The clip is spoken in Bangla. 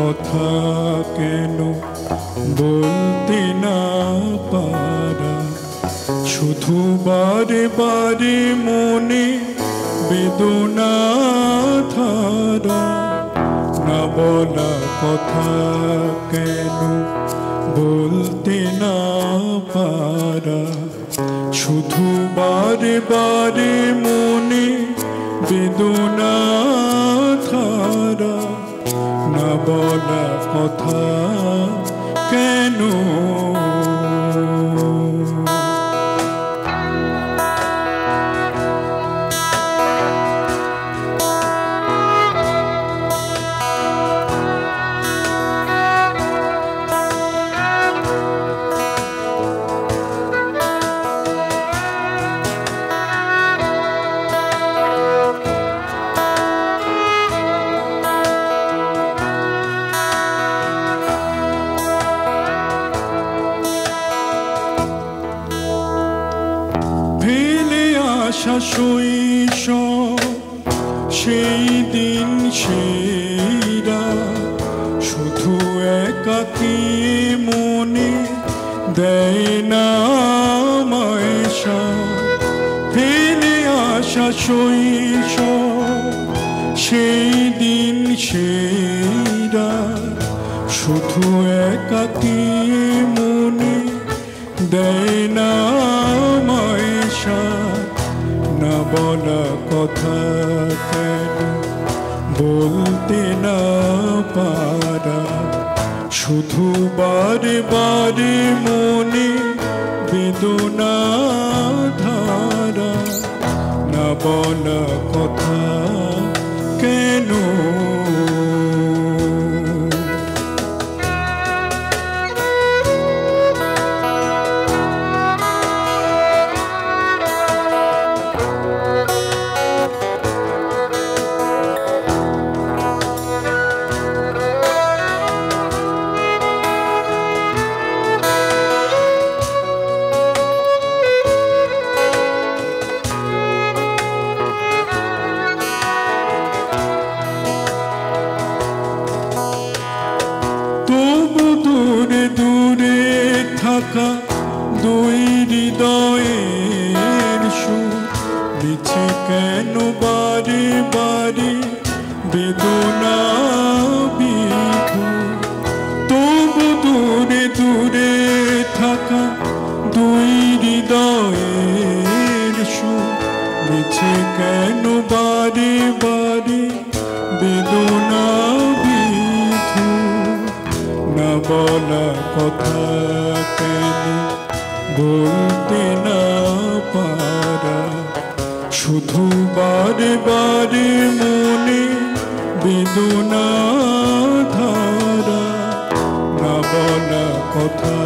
কথা কেন বলতে না পারা, শুধু বারে বারে মনে বেদনা ধারা। না বলা কথা কেন বলতে না পারা, শুধু বারে বারে মনে বেদনা ধারা। না বলা কথা কেন। আশা শৈশব সেই দিন সেরা, শুধু একাকী মনে দেয় না মায়সা। ফেলে আসা শৈশব সেই দিন সেরা, শুধু একাকী মনে দেয় না মায়সা। না বলা কথা কেন বলতে না পারা, শুধু বারে বারে মনে বেদনা ধারা। না বলা কথা কেন। তবু দূরে দূরে থাকা দুই হৃদয়ের সুর, মিছে কেন বারে বারে বেদনা বিধু। তবু দূরে দূরে থাকা দুই হৃদয়ের সুর, মিছে কেন বারে বারে বেদনা বিধু। না বলা কথা কেন বলতে না পারা, শুধু বারে বারে মনে বেদনা ধারা। না বলা কথা